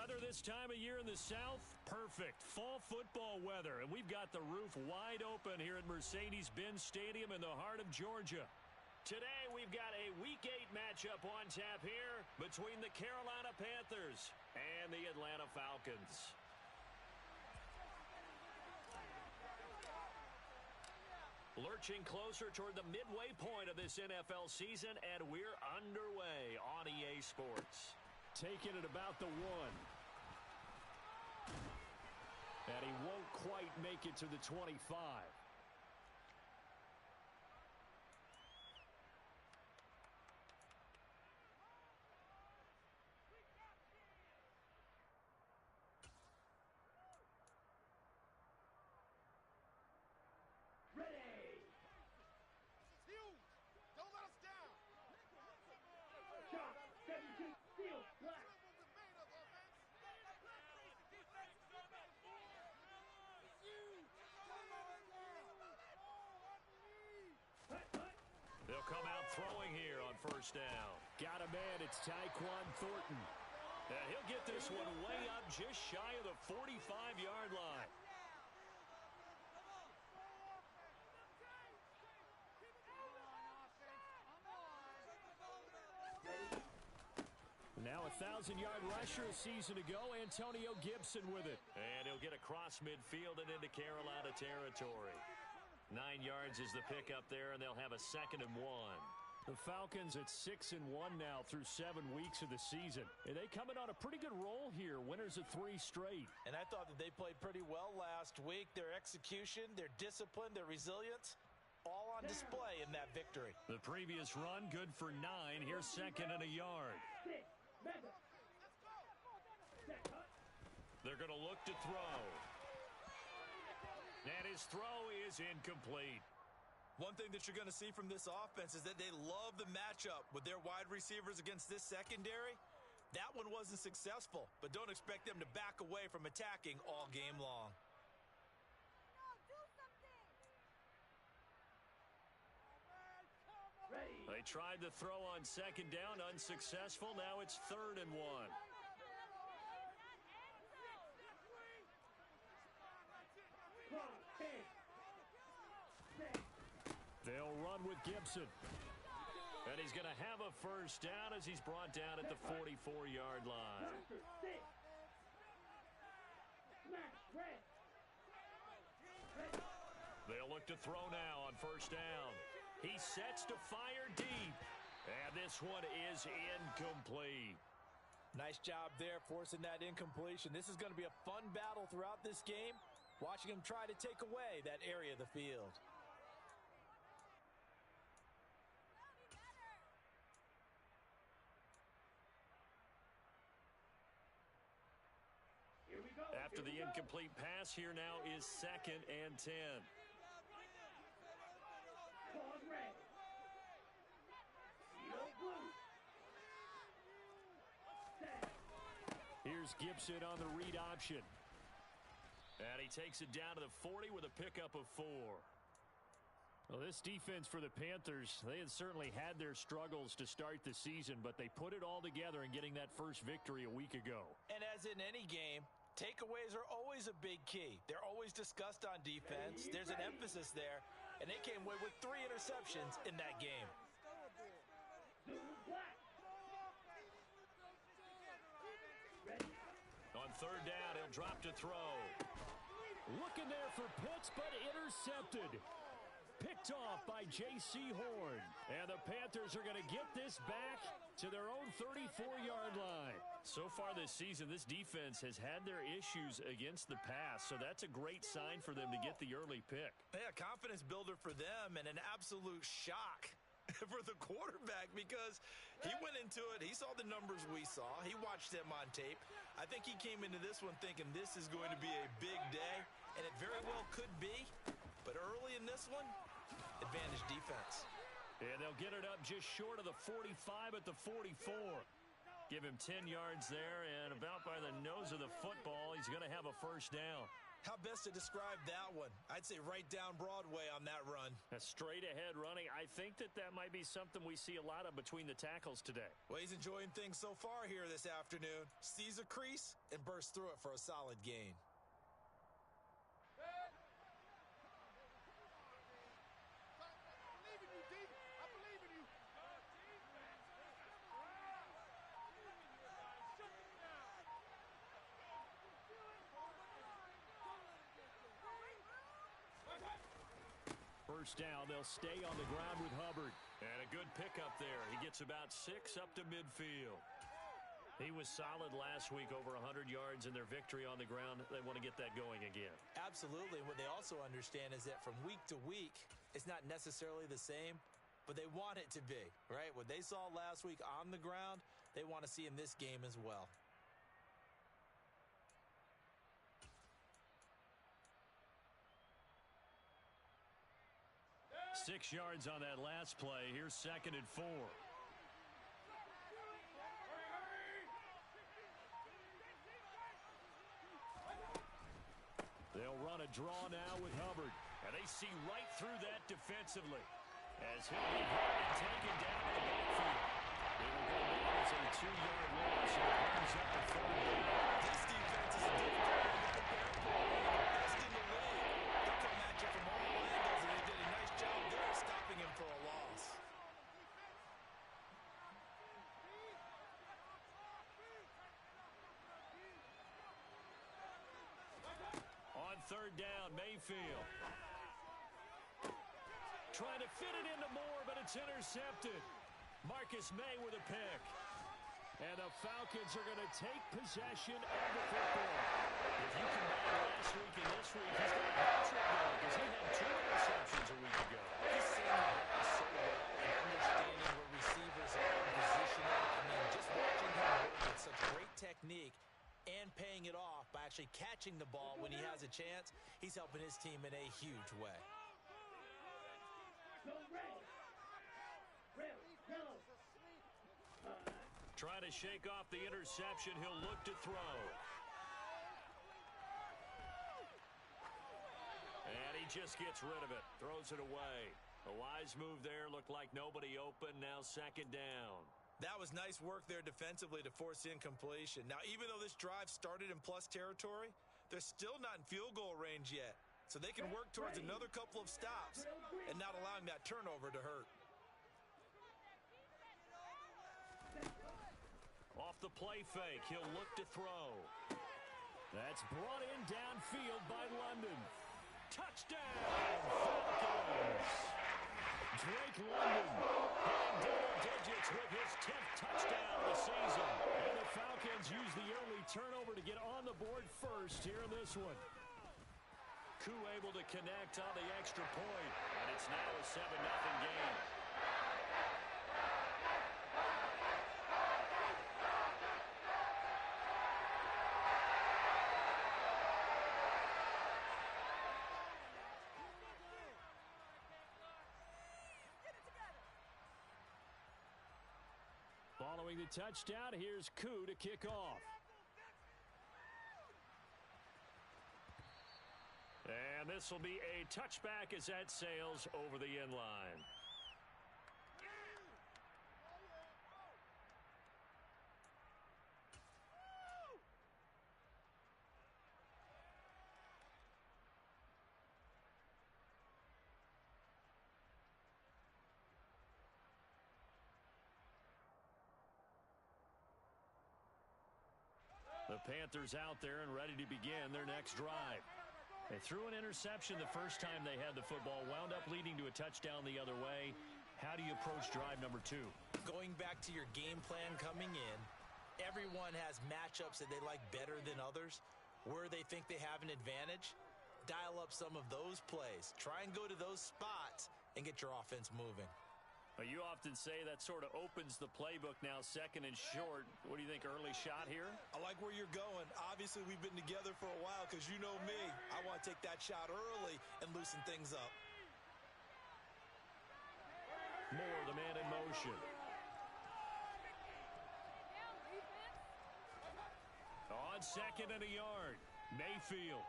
Weather this time of year in the South, perfect. Fall football weather, and we've got the roof wide open here at Mercedes-Benz Stadium in the heart of Georgia. Today, we've got a Week 8 matchup on tap here between the Carolina Panthers and the Atlanta Falcons. Lurching closer toward the midway point of this NFL season, and we're underway on EA Sports. Taking it about the 1. And he won't quite make it to the 25. Ready! It's huge! Don't let us down! Shot! 17, field, black! They'll come out throwing here on first down. Got a man, it's Tyquan Thornton. And he'll get this one way up just shy of the 45-yard line. Now a 1,000-yard rusher a season ago, Antonio Gibson with it. And he'll get across midfield and into Carolina territory. 9 yards is the pickup there, and they'll have a 2nd and 1. The Falcons at 6-1 now through 7 weeks of the season. And they coming on a pretty good roll here, winners of 3 straight. And I thought that they played pretty well last week. Their execution, their discipline, their resilience, all on display in that victory. The previous run, good for 9. Here's 2nd and a yard. They're going to look to throw. And his throw is incomplete. One thing that you're going to see from this offense is that they love the matchup with their wide receivers against this secondary. That one wasn't successful, but don't expect them to back away from attacking all game long. They tried to throw on 2nd down, unsuccessful. Now it's 3rd and 1. They'll run with Gibson. And he's going to have a first down as he's brought down at the 44-yard line. They'll look to throw now on first down. He sets to fire deep. And this one is incomplete. Nice job there forcing that incompletion. This is going to be a fun battle throughout this game, watching him try to take away that area of the field. After the incomplete pass, here now is 2nd and 10. Here's Gibson on the read option. And he takes it down to the 40 with a pickup of 4. Well, this defense for the Panthers, they had certainly had their struggles to start the season, but they put it all together in getting that first victory a week ago. And as in any game, takeaways are always a big key. They're always discussed on defense. There's an emphasis there, and they came away with 3 interceptions in that game. On 3rd down, he'll drop to throw. Looking there for Pitts, but intercepted. Picked off by J.C. Horn. And the Panthers are going to get this back to their own 34-yard line. So far this season, this defense has had their issues against the pass, so that's a great sign for them to get the early pick. Yeah, confidence builder for them and an absolute shock for the quarterback because he went into it. He saw the numbers we saw. He watched them on tape. I think he came into this one thinking this is going to be a big day, and it very well could be. But early in this one, advantage defense. And they'll get it up just short of the 45 at the 44. Give him 10 yards there, and about by the nose of the football, he's going to have a first down. How best to describe that one? I'd say right down Broadway on that run. A straight-ahead running. I think that might be something we see a lot of between the tackles today. Well, he's enjoying things so far here this afternoon. Sees a crease and bursts through it for a solid gain. First down, they'll stay on the ground with Hubbard. And a good pickup there. He gets about 6 up to midfield. He was solid last week, over 100 yards in their victory on the ground. They want to get that going again. Absolutely. What they also understand is that from week to week, it's not necessarily the same, but they want it to be, right? What they saw last week on the ground, they want to see in this game as well. 6 yards on that last play. Here's 2nd and 4. They'll run a draw now with Hubbard. And they see right through that defensively. As he'll be taken down in the backfield. It will go down as a 2-yard loss. And it brings up the 3rd down. This defense is a difficult one to prepare for. Best in the league. They'll come at you from all angles, and they did a nice job there stopping him for a loss. On 3rd down, Mayfield. Trying to fit it into Moore, but it's intercepted. Marcus May with a pick. And the Falcons are going to take possession of the football. If you combine last week and this week, he's got a hat-trick now because he had 2 interceptions a week ago. He's seeing the ball so well and understanding where receivers are in positioning. I mean, just watching him work with such great technique and paying it off by actually catching the ball when he has a chance, he's helping his team in a huge way. Trying to shake off the interception. He'll look to throw. And he just gets rid of it. Throws it away. A wise move there. Looked like nobody open. Now 2nd down. That was nice work there defensively to force incompletion. Now, even though this drive started in plus territory, they're still not in field goal range yet. So they can work towards another couple of stops and not allowing that turnover to hurt. Off the play fake, he'll look to throw. That's brought in downfield by London. Touchdown, Falcons! Drake London hitting double digits with his 10th touchdown of the season. And the Falcons use the early turnover to get on the board first here in this one. Koo able to connect on the extra point, and it's now a 7-0 game. Following the touchdown, here's Koo to kick off. And this will be a touchback as that sails over the end line. The Panthers out there and ready to begin their next drive. They threw an interception the first time they had the football, wound up leading to a touchdown the other way. How do you approach drive number 2? Going back to your game plan coming in, everyone has matchups that they like better than others. Where they think they have an advantage, dial up some of those plays. Try and go to those spots and get your offense moving. You often say that sort of opens the playbook now, 2nd and short. What do you think, early shot here? I like where you're going. Obviously, we've been together for a while because you know me. I want to take that shot early and loosen things up. Moore, the man in motion. On 2nd and a yard, Mayfield.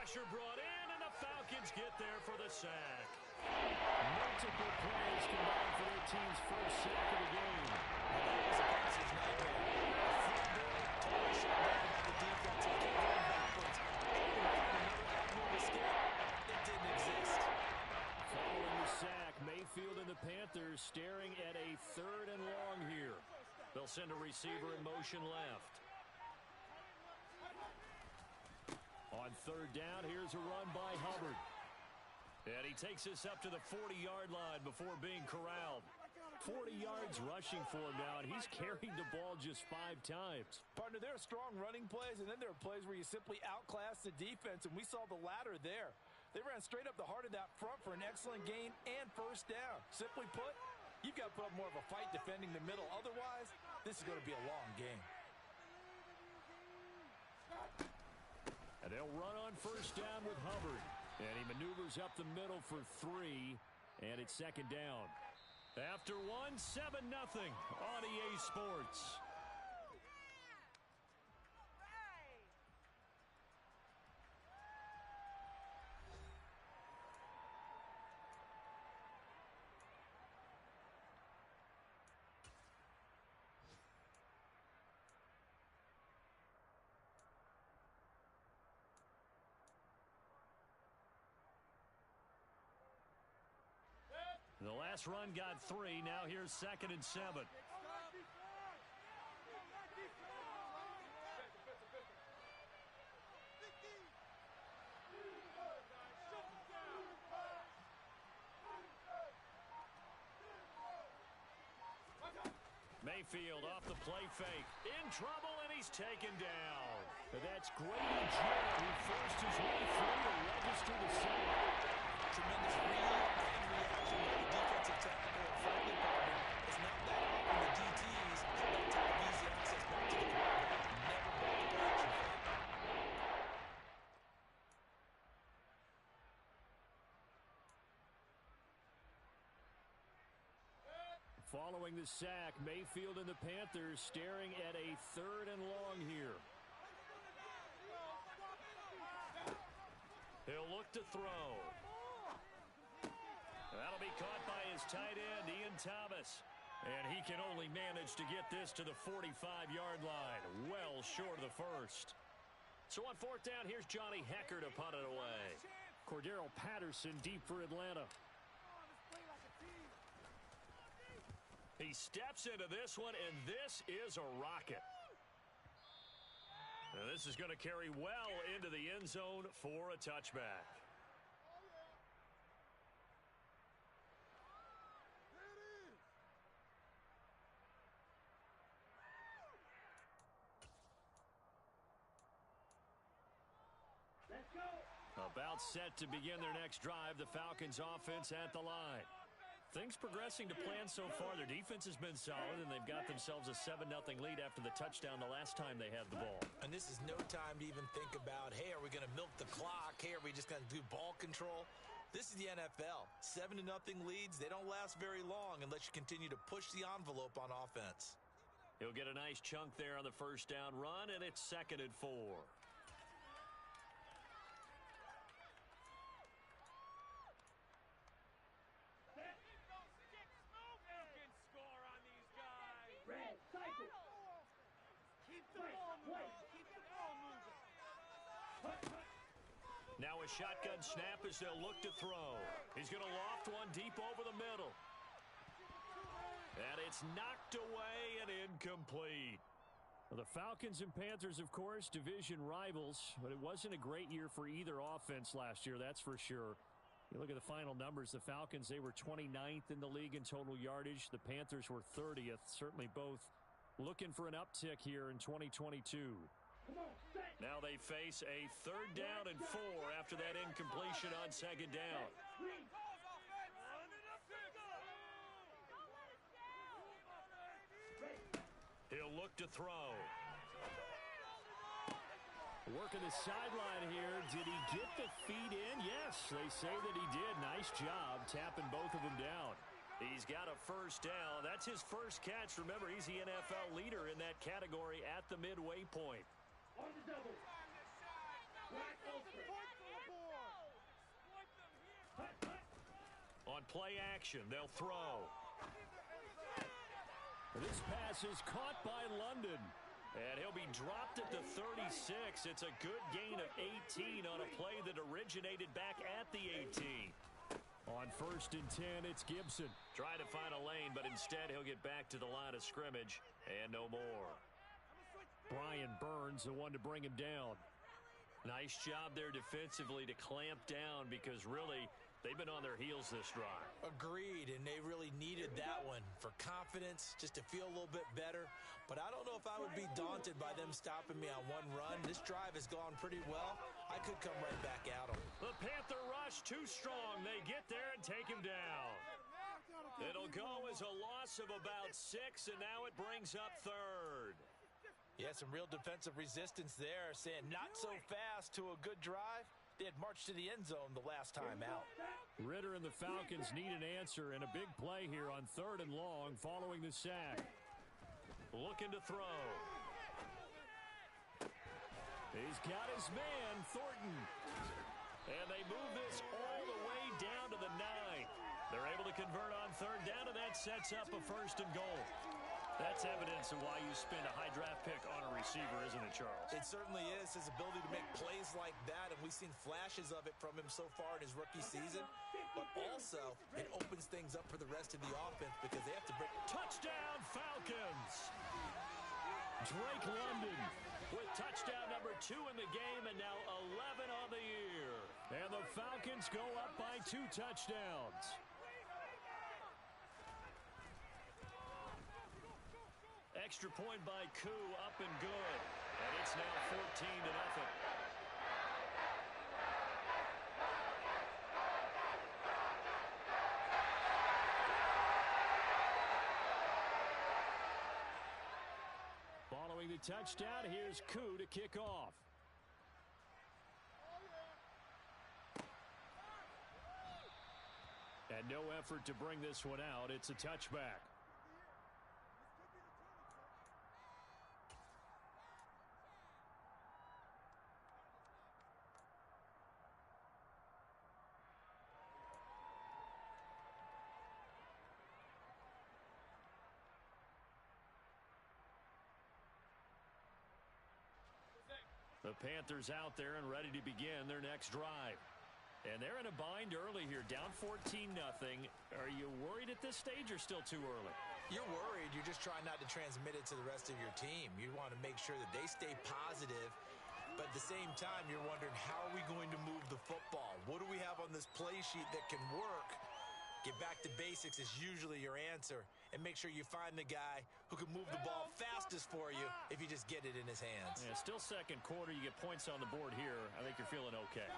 Pressure brought in, and the Falcons get there for the sack. Multiple players combined for their team's first sack of the game. That was a passer's nightmare. Total shutdown by the defense. It kept going backwards. Another avenue of escape. It didn't exist. Following the sack, Mayfield and the Panthers staring at a 3rd and long here. They'll send a receiver in motion left. On 3rd down, here's a run by Hubbard. And he takes us up to the 40-yard line before being corralled. 40 yards rushing for him now, and he's carried the ball just 5 times. Partner, there are strong running plays, and then there are plays where you simply outclass the defense, and we saw the latter there. They ran straight up the heart of that front for an excellent gain and first down. Simply put, you've got to put up more of a fight defending the middle. Otherwise, this is going to be a long game. And they'll run on first down with Hubbard. And he maneuvers up the middle for 3, and it's 2nd down. After 1, 7-0 on EA Sports. The last run got 3. Now here's 2nd and 7. Mayfield off the play fake. In trouble, and he's taken down. That's Grady Jarrett, who forced his way through to register the sack. Tremendous read and reaction by the defensive tackle. And frankly, partner, it's not that often the DTs have that type of easy access back to the quarterback. Never brought the action fake. Following the sack, Mayfield and the Panthers staring at a 3rd and long here. He'll look to throw. That'll be caught by his tight end, Ian Thomas. And he can only manage to get this to the 45-yard line, well short of the first. So on 4th down, here's Johnny Hecker to punt it away. Cordero Patterson deep for Atlanta. He steps into this one, and this is a rocket. Now this is going to carry well into the end zone for a touchback. About set to begin their next drive, the Falcons offense at the line. Things progressing to plan so far. Their defense has been solid, and they've got themselves a 7-0 lead after the touchdown the last time they had the ball. And this is no time to even think about, hey, are we going to milk the clock? Hey, are we just going to do ball control? This is the NFL. 7-0 leads, they don't last very long unless you continue to push the envelope on offense. He'll get a nice chunk there on the first down run, and it's 2nd and 4. Now a shotgun snap as they'll look to throw. He's going to loft one deep over the middle. And it's knocked away and incomplete. Well, the Falcons and Panthers, of course, division rivals, but it wasn't a great year for either offense last year, that's for sure. You look at the final numbers, the Falcons, they were 29th in the league in total yardage. The Panthers were 30th, certainly both looking for an uptick here in 2022. Now they face a 3rd down and 4 after that incompletion on 2nd down. He'll look to throw. Working the sideline here. Did he get the feet in? Yes, they say that he did. Nice job tapping both of them down. He's got a first down. That's his first catch. Remember, he's the NFL leader in that category at the midway point. On the double. Wide open. play action. They'll throw. This pass is caught by London. And he'll be dropped at the 36. It's a good gain of 18 on a play that originated back at the 18. On 1st and 10, it's Gibson. Trying to find a lane, but instead he'll get back to the line of scrimmage and no more. Brian Burns, the one to bring him down. Nice job there defensively to clamp down because really they've been on their heels this drive. Agreed, and they really needed that one for confidence, just to feel a little bit better. But I don't know if I would be daunted by them stopping me on one run. This drive has gone pretty well. I could come right back at them. The Panther rush too strong. They get there and take him down. It'll go as a loss of about 6, and now it brings up 3rd. Yeah, some real defensive resistance there, saying not so fast to a good drive. They had marched to the end zone the last time out. Ritter and the Falcons need an answer, and a big play here on 3rd and long following the sack. Looking to throw. He's got his man, Thornton. And they move this all the way down to the 9. They're able to convert on 3rd down, and that sets up a 1st and goal. That's evidence of why you spend a high draft pick on a receiver, isn't it, Charles? It certainly is, his ability to make plays like that, and we've seen flashes of it from him so far in his rookie season. But also, it opens things up for the rest of the offense because they have to break. Touchdown, Falcons! Drake London with touchdown number 2 in the game, and now 11 on the year. And the Falcons go up by 2 touchdowns. Extra point by Koo, up and good. And it's now 14-0. Following the touchdown, here's Koo to kick off. And no effort to bring this one out. It's a touchback. The Panthers out there and ready to begin their next drive. And they're in a bind early here, down 14-0. Are you worried at this stage or still too early? You're worried. You're just trying not to transmit it to the rest of your team. You want to make sure that they stay positive. But at the same time, you're wondering, how are we going to move the football? What do we have on this play sheet that can work? Get back to basics is usually your answer. And make sure you find the guy who can move the ball fastest for you if you just get it in his hands. Yeah, still second quarter. You get points on the board here. I think you're feeling okay.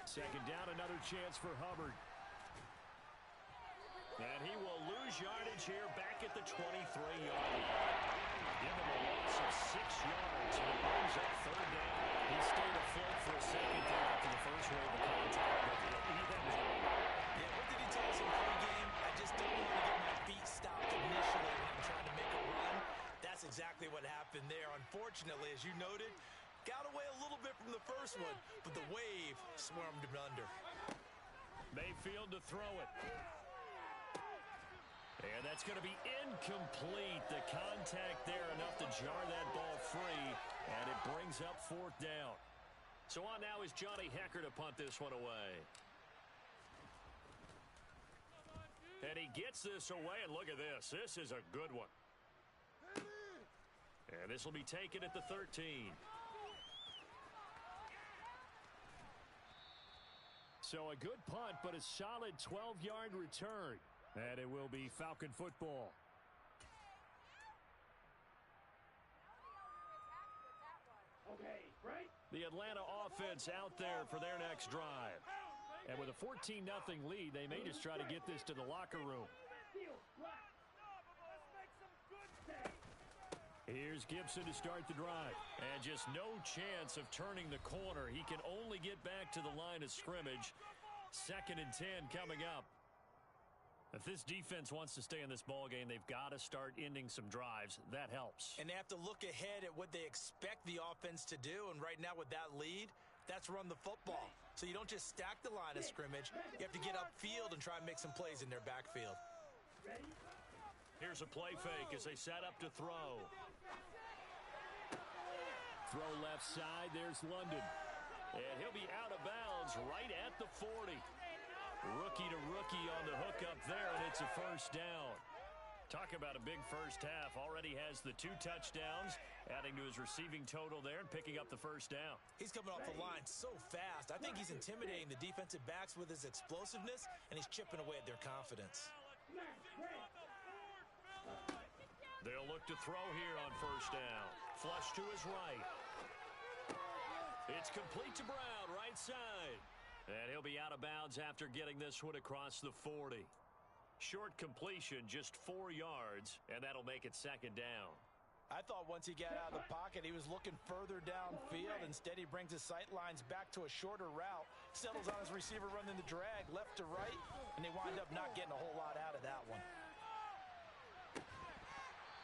Second down, another chance for Hubbard. And he will lose yardage here back at the 23-yard line. Give him a loss of 6 yards, and it brings up 3rd down. He stayed afloat for a second there after the first wave of contact, but he then was gone. Yeah, what did he tell us in pregame? I just don't want to get my feet stopped initially when I'm trying to make a run. That's exactly what happened there. Unfortunately, as you noted, got away a little bit from the first one, but the wave swarmed him under. Mayfield to throw it. And that's going to be incomplete. The contact there enough to jar that ball free, and it brings up 4th down. So on now is Johnny Hecker to punt this one away. And he gets this away, and look at this. This is a good one. And this will be taken at the 13. So a good punt, but a solid 12-yard return. And it will be Falcon football. Okay, right? The Atlanta offense out there for their next drive. And with a 14-0 lead, they may just try to get this to the locker room. Here's Gibson to start the drive. And just no chance of turning the corner. He can only get back to the line of scrimmage. 2nd and 10 coming up. If this defense wants to stay in this ballgame, they've got to start ending some drives. That helps. And they have to look ahead at what they expect the offense to do. And right now with that lead, That's run the football. So you don't just stack the line of scrimmage. You have to get upfield and try and make some plays in their backfield. Here's a play fake as they set up to throw. Throw left side. There's London. And he'll be out of bounds right at the 40. Rookie to rookie on the hook up there, and it's a first down. Talk about a big first half. Already has the 2 touchdowns, adding to his receiving total there and picking up the first down. He's coming off the line so fast. I think he's intimidating the defensive backs with his explosiveness, and he's chipping away at their confidence. They'll look to throw here on first down. Flush to his right. It's complete to Brown, right side. And he'll be out of bounds after getting this one across the 40. Short completion, just 4 yards, and that'll make it second down. I thought once he got out of the pocket, he was looking further downfield. Instead, he brings his sight lines back to a shorter route, settles on his receiver running the drag left to right, and they wind up not getting a whole lot out of that one.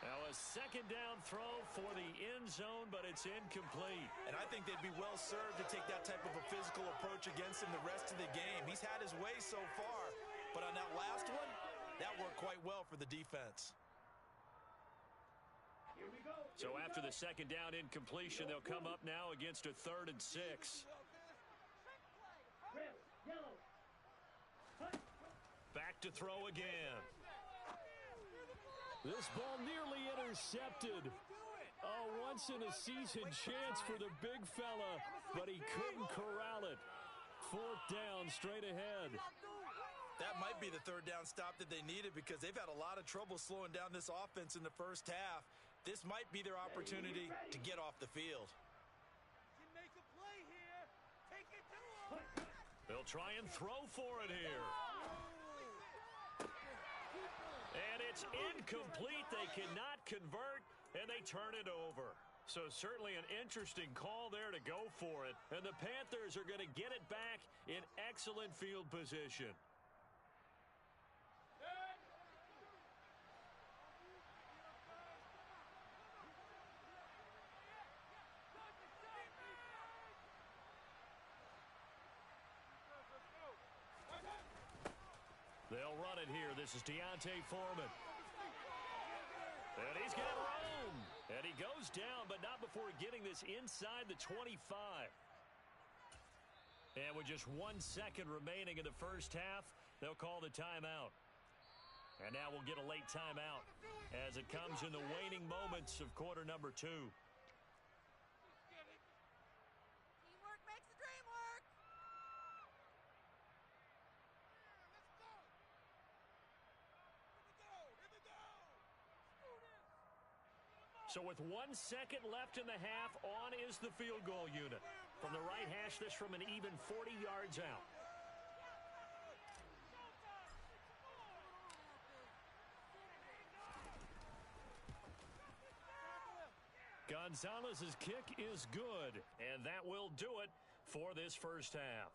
Now a second down throw for the end zone, but it's incomplete. And I think they'd be well served to take that type of a physical approach against him the rest of the game. He's had his way so far, but on that last one, that worked quite well for the defense. So after the second down incompletion, they'll come up now against a 3rd and 6. Back to throw again. This ball nearly intercepted. A once-in-a-season chance for the big fella, but he couldn't corral it. 4th down straight ahead. That might be the 3rd down stop that they needed because they've had a lot of trouble slowing down this offense in the first half. This might be their opportunity to get off the field. They'll try and throw for it here. And it's incomplete. They cannot convert, and they turn it over. So certainly an interesting call there to go for it. And the Panthers are going to get it back in excellent field position. They'll run it here. This is Deontay Foreman. And he's got room. And he goes down, but not before getting this inside the 25. And with just 1 second remaining in the first half, they'll call the timeout. And now we'll get a late timeout as it comes in the waning moments of quarter number 2. Teamwork makes the dream work. So with 1 second left in the half, on is the field goal unit. From the right hash, this from an even 40 yards out. Gonzalez's kick is good, and that will do it for this first half.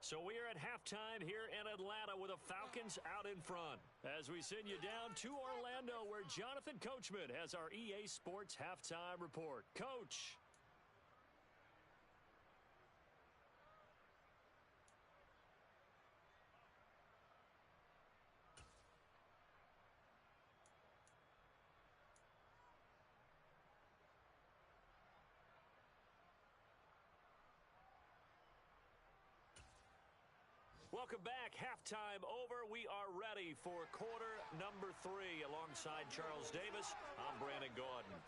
So we are at halftime here in Atlanta with the Falcons out in front. As we send you down to Orlando where Jonathan Coachman has our EA Sports halftime report. Coach. Welcome back. Halftime over. We are ready for quarter number 3. Alongside Charles Davis, I'm Brandon Gaudin.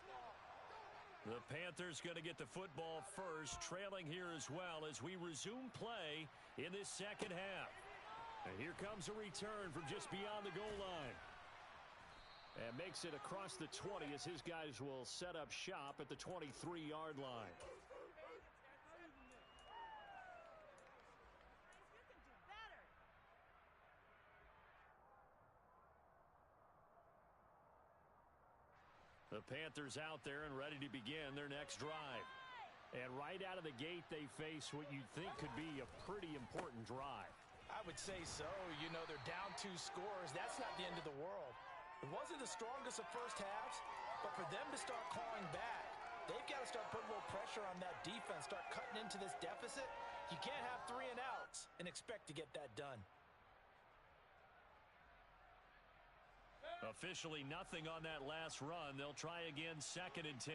The Panthers going to get the football first, trailing here as well as we resume play in this second half. And here comes a return from just beyond the goal line. And makes it across the 20 as his guys will set up shop at the 23-yard line. The Panthers out there and ready to begin their next drive. And right out of the gate, they face what you'd think could be a pretty important drive. I would say so. You know, they're down 2 scores. That's not the end of the world. It wasn't the strongest of first halves, but for them to start clawing back, They've got to start putting a little pressure on that defense, start cutting into this deficit. You can't have 3 and outs and expect to get that done. Officially nothing on that last run. They'll try again, 2nd and 10.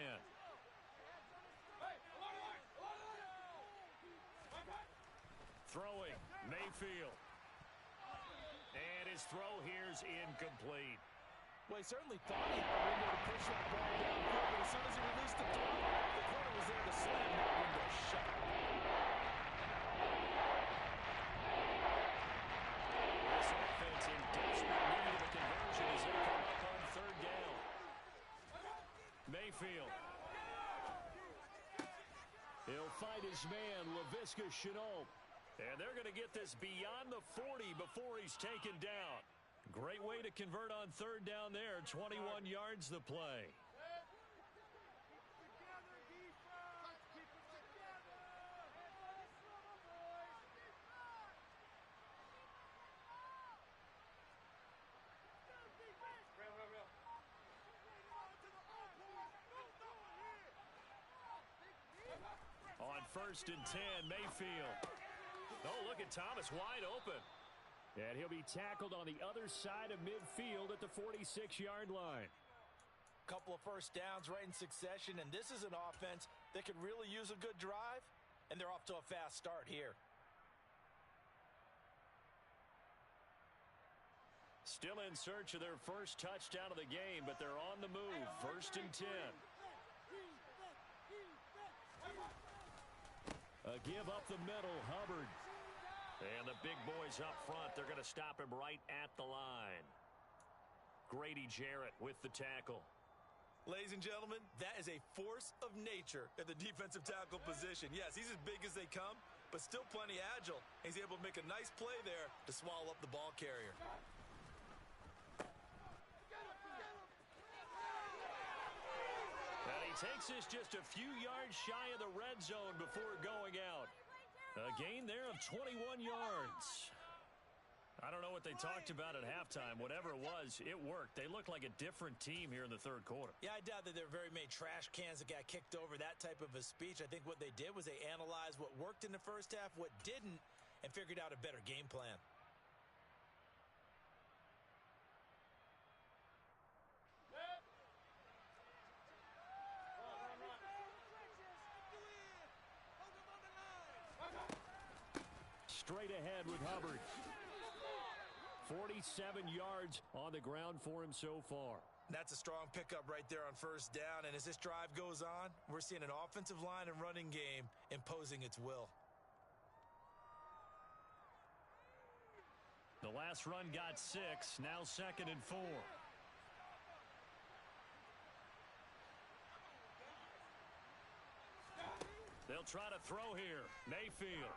Throwing, Mayfield. And his throw here's incomplete. Well, he certainly thought he had a window to push that ball downfield, but as soon as he released the throw, the corner was there to slam that window shut. This offense in desperate need of a conversion as they come up on 3rd down. Mayfield. He'll fight his man, Laviska Shenault. And they're going to get this beyond the 40 before he's taken down. Great way to convert on 3rd down there. 21 yards the play. On 1st and 10, Mayfield. Oh, look at Thomas wide open. And he'll be tackled on the other side of midfield at the 46-yard line. Couple of first downs right in succession, and this is an offense that could really use a good drive, and they're off to a fast start here. Still in search of their first touchdown of the game, but they're on the move. 1st and 10. A give up the middle, Hubbard. And the big boys up front, they're going to stop him right at the line. Grady Jarrett with the tackle. Ladies and gentlemen, that is a force of nature at the defensive tackle position. Yes, he's as big as they come, but still plenty agile. He's able to make a nice play there to swallow up the ball carrier. And he takes this just a few yards shy of the red zone before going out. A gain there of 21 yards. I don't know what they talked about at halftime. Whatever it was, it worked. They looked like a different team here in the 3rd quarter. Yeah, I doubt that there were very many trash cans that got kicked over, that type of a speech. I think what they did was they analyzed what worked in the first half, what didn't, and figured out a better game plan. Straight ahead with Hubbard. 47 yards on the ground for him so far. That's a strong pickup right there on 1st down, and as this drive goes on, we're seeing an offensive line and running game imposing its will. The last run got 6, now 2nd and 4. They'll try to throw here. Mayfield.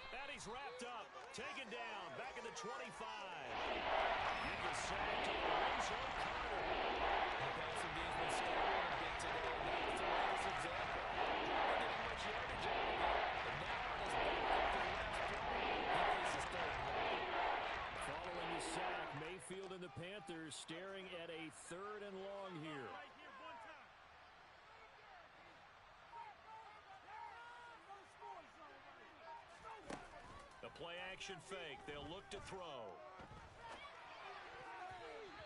And he's wrapped up, taken down, back at the 25. Give the sack to Lorenzo Carter. The passing game's been started a bit today, and that's the latest example. Not getting much yardage out of it, but now on his back after the last play, he faces 3rd and long. Following the sack, Mayfield and the Panthers staring at a 3rd and long here. Play-action fake. They'll look to throw.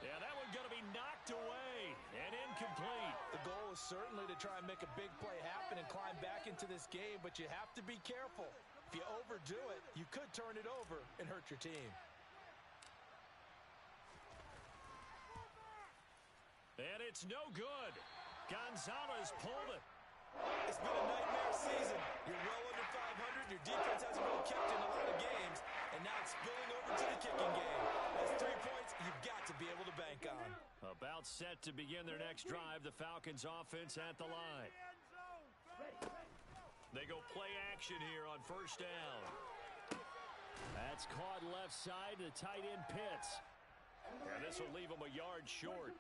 Yeah, that one's going to be knocked away and incomplete. The goal is certainly to try and make a big play happen and climb back into this game, but you have to be careful. If you overdo it, you could turn it over and hurt your team. And it's no good. Gonzalez pulled it. It's been a nightmare season. You're well under 500. Your defense hasn't really kept in a lot of games, and now it's spilling over to the kicking game. That's 3 points you've got to be able to bank on. About set to begin their next drive. The Falcons offense at the line. They go play action here on 1st down. That's caught left side to tight end Pitts. And this will leave him a yard short.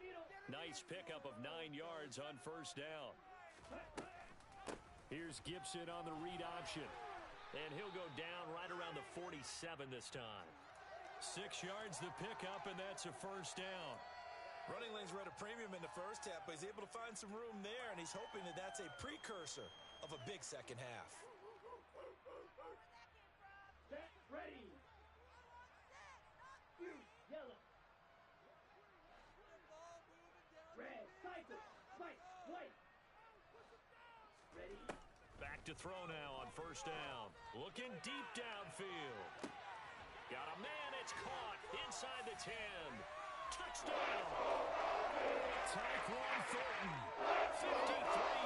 Nice pickup of 9 yards on 1st down. Here's Gibson on the read option. And he'll go down right around the 47 this time. 6 yards the pickup, and that's a 1st down. Running lanes were at a premium in the first half, but he's able to find some room there, and he's hoping that that's a precursor of a big second half. Set, ready. Yellow. Red, cycle, white, white. Ready. Back to throw now on first down. Looking deep downfield. Got a man, it's caught inside the 10. Touchdown. Tyquan Thornton, 53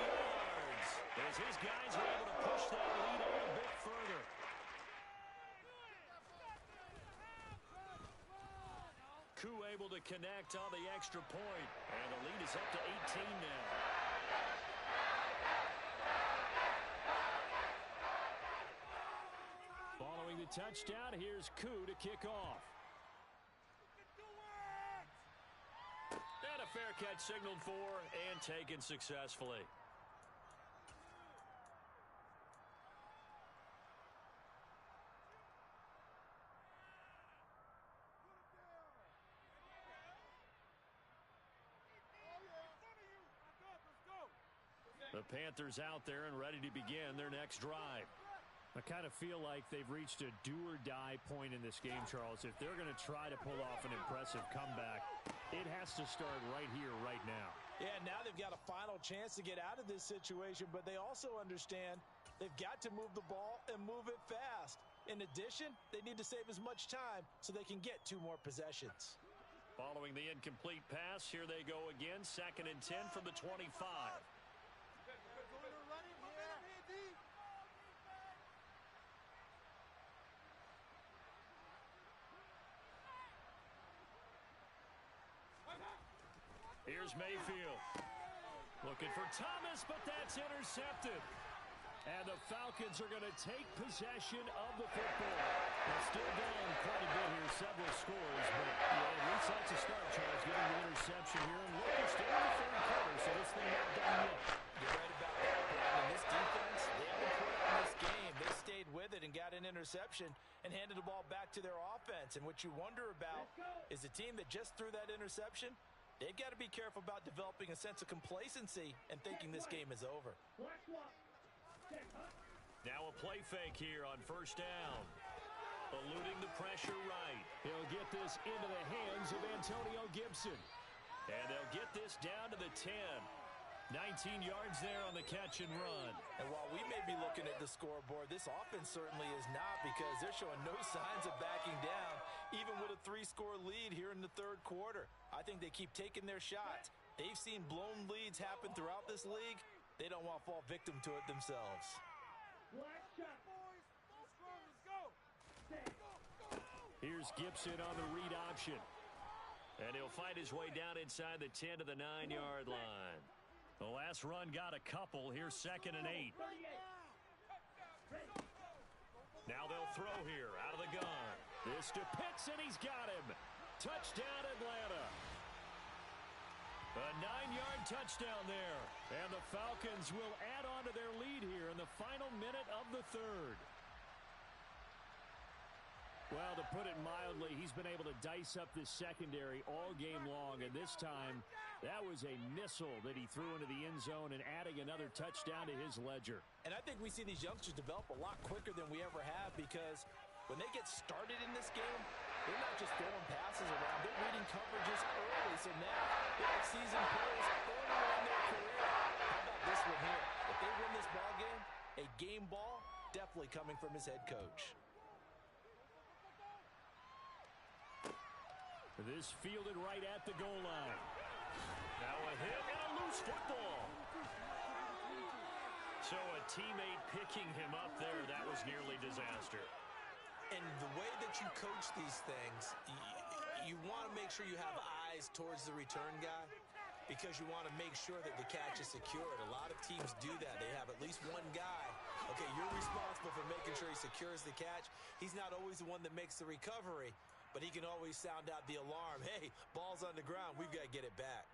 yards. As his guys are able to push that lead on a bit further. Koo able to connect on the extra point. And the lead is up to 18 now. Following the touchdown, here's Koo to kick off. And a fair catch signaled for and taken successfully. The Panthers out there and ready to begin their next drive. I kind of feel like they've reached a do-or-die point in this game, Charles. If they're going to try to pull off an impressive comeback, it has to start right here, right now. Yeah, now they've got a final chance to get out of this situation, but they also understand they've got to move the ball and move it fast. In addition, they need to save as much time so they can get 2 more possessions. Following the incomplete pass, here they go again. 2nd and 10 from the 25. Here's Mayfield. Looking for Thomas, but that's intercepted. And the Falcons are going to take possession of the football. They're still down quite a bit here, several scores, but at least that's a start, Charles, getting the interception here. And look, it's still in the 3rd quarter, so this thing not done yet. You're right about that, Brandon. This defense, they haven't put on this game. They stayed with it and got an interception and handed the ball back to their offense. And what you wonder about is the team that just threw that interception, they've got to be careful about developing a sense of complacency and thinking this game is over. Now a play fake here on first down. Eluding the pressure right. He'll get this into the hands of Antonio Gibson. And they'll get this down to the 10. 19 yards there on the catch and run. And while we may be looking at the scoreboard, this offense certainly is not, because they're showing no signs of backing down, even with a 3-score lead here in the 3rd quarter. I think they keep taking their shots. They've seen blown leads happen throughout this league. They don't want to fall victim to it themselves. Here's Gibson on the read option. And he'll fight his way down inside the 10 to the 9-yard line. The last run got a couple. Here's 2nd and 8. Now they'll throw here out of the gun. This to Pitts, and he's got him. Touchdown, Atlanta. A 9-yard touchdown there. And the Falcons will add on to their lead here in the final minute of the 3rd. Well, to put it mildly, he's been able to dice up this secondary all game long, and this time that was a missile that he threw into the end zone and adding another touchdown to his ledger. And I think we see these youngsters develop a lot quicker than we ever have, because when they get started in this game, they're not just throwing passes around, they're reading coverages early, so now they're like seasoned players early in their career. How about this one here? If they win this ball game, a game ball definitely coming from his head coach. This fielded right at the goal line. Now a hit and a loose football. So a teammate picking him up there, that was nearly disaster. And the way that you coach these things, you want to make sure you have eyes towards the return guy, because you want to make sure that the catch is secured. A lot of teams do that. They have at least one guy. Okay, you're responsible for making sure he secures the catch. He's not always the one that makes the recovery, but he can always sound out the alarm. Hey, ball's on the ground. We've got to get it back.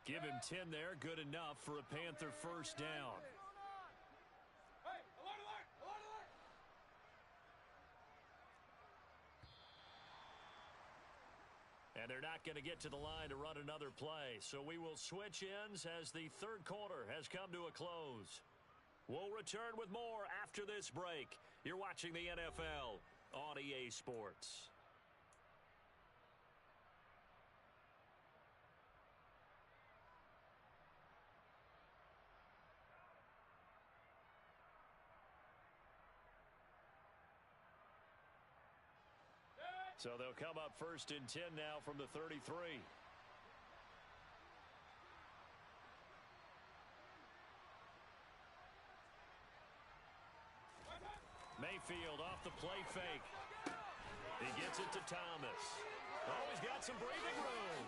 Give him 10 there. Good enough for a Panther first down. And they're not going to get to the line to run another play. So we will switch ends as the third quarter has come to a close. We'll return with more after this break. You're watching the NFL on EA Sports. So they'll come up 1st and 10 now from the 33. Mayfield off the play fake. He gets it to Thomas. Oh, he's got some breathing room.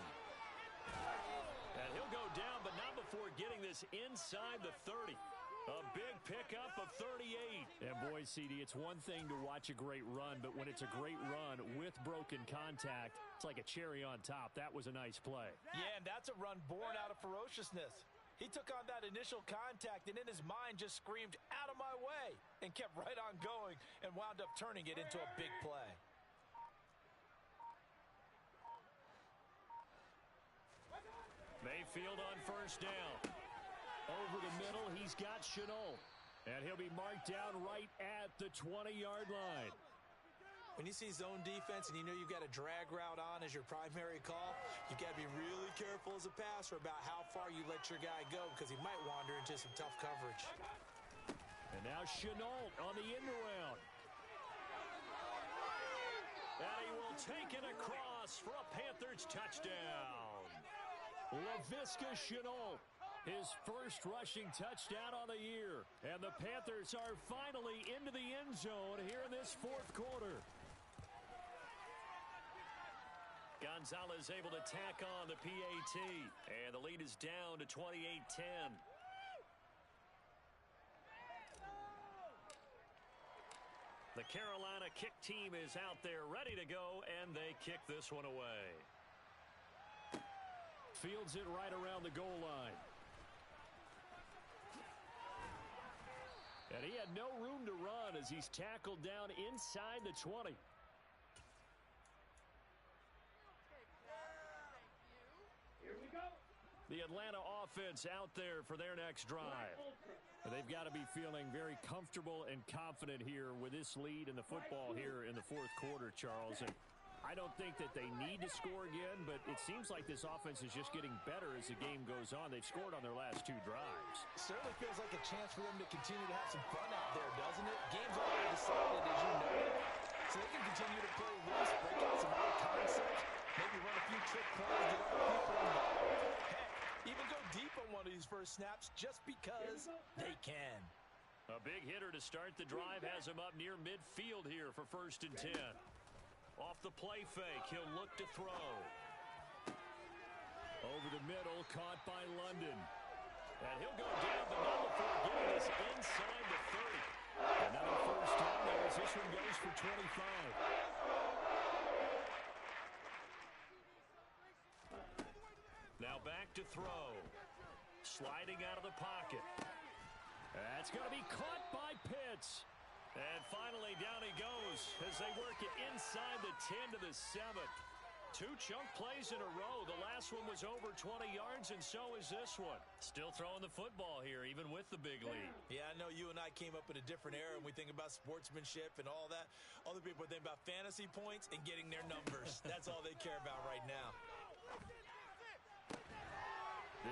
And he'll go down, but not before getting this inside the 30. A big pickup of 38. And boy, CD, it's one thing to watch a great run, but when it's a great run with broken contact, it's like a cherry on top. That was a nice play. Yeah, and that's a run born out of ferociousness. He took on that initial contact and in his mind just screamed, "Out of my way," and kept right on going and wound up turning it into a big play. Mayfield on 1st down. Over the middle, he's got Shenault. And he'll be marked down right at the 20-yard line. When you see zone defense and you know you've got a drag route on as your primary call, you've got to be really careful as a passer about how far you let your guy go because he might wander into some tough coverage. And now Shenault on the end around. And he will take it across for a Panthers touchdown. Laviska Shenault, his first rushing touchdown on the year. And the Panthers are finally into the end zone here in this fourth quarter. Gonzalez able to tack on the PAT. And the lead is down to 28-10. The Carolina kick team is out there ready to go, and they kick this one away. Fields it right around the goal line. And he had no room to run as he's tackled down inside the 20. Here we go. The Atlanta offense out there for their next drive. They've got to be feeling very comfortable and confident here with this lead in the football here in the fourth quarter, Charles. And I don't think that they need to score again, but it seems like this offense is just getting better as the game goes on. They've scored on their last 2 drives. Certainly feels like a chance for them to continue to have some fun out there, doesn't it? Game's already decided, as you noted. So they can continue to play loose, break out some other concepts, maybe run a few trick plays, get other people involved. Heck, even go deep on one of these first snaps just because they can. A big hitter to start the drive has him up near midfield here for 1st and 10. Off the play fake, he'll look to throw. Over the middle, caught by London. And he'll go down, but not before getting this inside the 30. Another first down there as this one goes for 25. Now back to throw. Sliding out of the pocket. That's going to be caught by Pitts. And finally, down he goes as they work it inside the 10 to the 7. 2 chunk plays in a row. The last one was over 20 yards, and so is this one. Still throwing the football here, even with the big lead. Yeah, I know you and I came up in a different era, and we think about sportsmanship and all that. Other people think about fantasy points and getting their numbers. That's all they care about right now.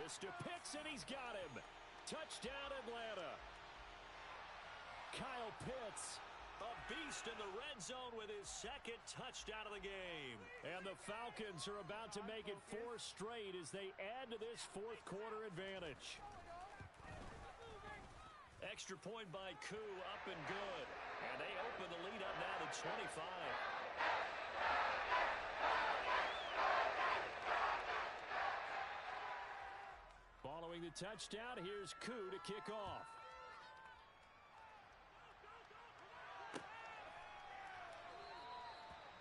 This to Pitts, and he's got him. Touchdown, Atlanta. Kyle Pitts, a beast in the red zone with his 2nd touchdown of the game. And the Falcons are about to make it 4 straight as they add to this fourth quarter advantage. Extra point by Koo, up and good. And they open the lead up now to 25. Following the touchdown, here's Koo to kick off.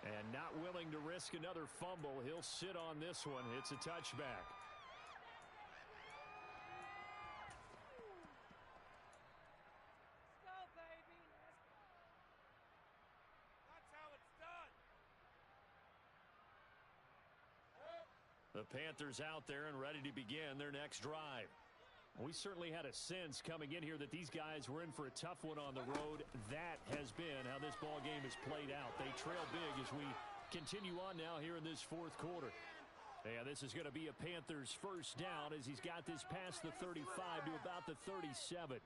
And not willing to risk another fumble, he'll sit on this one. It's a touchback. Let's go, baby. That's how it's done. The Panthers out there and ready to begin their next drive. We certainly had a sense coming in here that these guys were in for a tough one on the road. That has been how this ball game has played out. They trail big as we continue on now here in this fourth quarter. And this is going to be a Panthers first down as he's got this past the 35 to about the 37.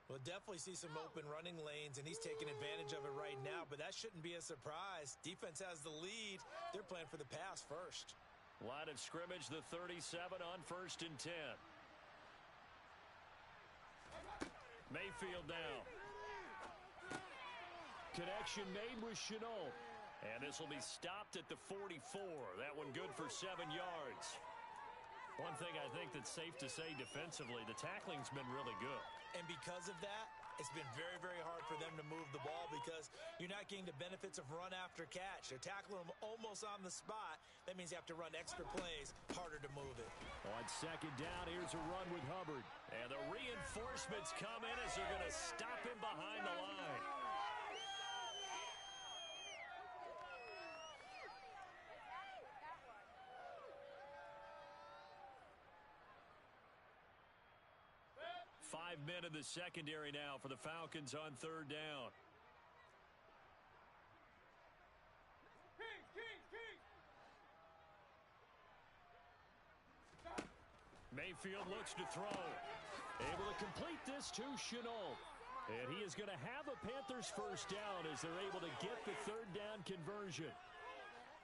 We'll definitely see some open running lanes, and he's taking advantage of it right now, but that shouldn't be a surprise. Defense has the lead. They're playing for the pass first. Line of scrimmage, the 37 on 1st and 10. Mayfield now. Connection made with Chenault. And this will be stopped at the 44. That one good for 7 yards. One thing I think that's safe to say defensively, the tackling's been really good. And because of that, it's been very, very hard for them to move the ball because you're not getting the benefits of run after catch. They're tackling them almost on the spot. That means you have to run extra plays, harder to move it. On 2nd down, here's a run with Hubbard. And the reinforcements come in as they're going to stop him behind the line. Five men in the secondary now for the Falcons on 3rd down. Mayfield looks to throw. Able to complete this to Chenault. And he is going to have a Panthers first down as they're able to get the 3rd down conversion.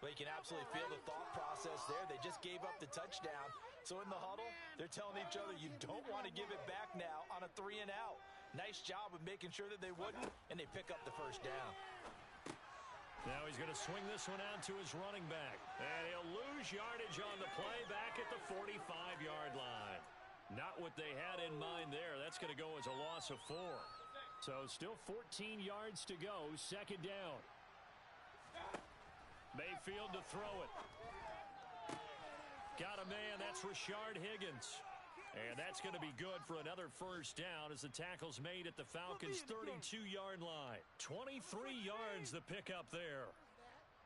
Well, you can absolutely feel the thought process there. They just gave up the touchdown. So in the huddle, they're telling each other, you don't want to give it back now on a 3 and out. Nice job of making sure that they wouldn't, and they pick up the first down. Now he's going to swing this one out to his running back. And he'll lose yardage on the play back at the 45-yard line. Not what they had in mind there. That's going to go as a loss of 4. So still 14 yards to go. 2nd down. Mayfield to throw it. Got a man. That's Rashard Higgins. And that's going to be good for another first down as the tackle's made at the Falcons' 32-yard line. 23 yards the pickup there.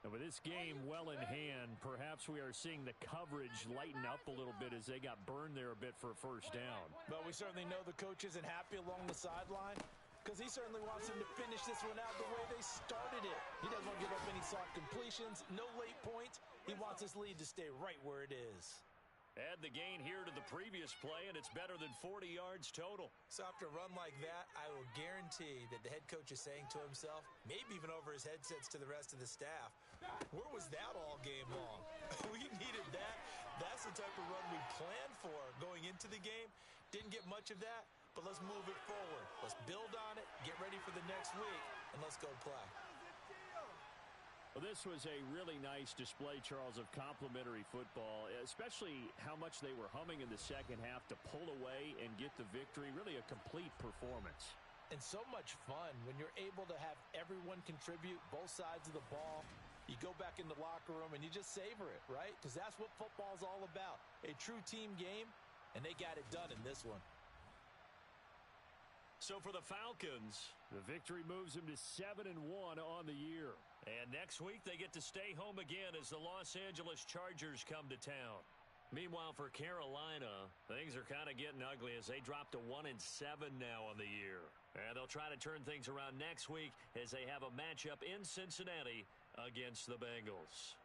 And with this game well in hand, perhaps we are seeing the coverage lighten up a little bit as they got burned there a bit for a first down. But we certainly know the coach isn't happy along the sideline because he certainly wants them to finish this one out the way they started it. He doesn't want to give up any soft completions, no late points. He wants his lead to stay right where it is. Add the gain here to the previous play, and it's better than 40 yards total. So after a run like that, I will guarantee that the head coach is saying to himself, maybe even over his headsets to the rest of the staff, where was that all game long? We needed that. That's the type of run we planned for going into the game. Didn't get much of that, but let's move it forward. Let's build on it, get ready for the next week, and let's go play. Well, this was a really nice display, Charles, of complimentary football, especially how much they were humming in the second half to pull away and get the victory. Really a complete performance. And so much fun when you're able to have everyone contribute, both sides of the ball. You go back in the locker room and you just savor it, right? Because that's what football's all about. A true team game, and they got it done in this one. So for the Falcons, the victory moves them to 7-1 on the year. And next week they get to stay home again as the Los Angeles Chargers come to town. Meanwhile, for Carolina, things are kind of getting ugly as they drop to 1-7 now on the year. And they'll try to turn things around next week as they have a matchup in Cincinnati against the Bengals.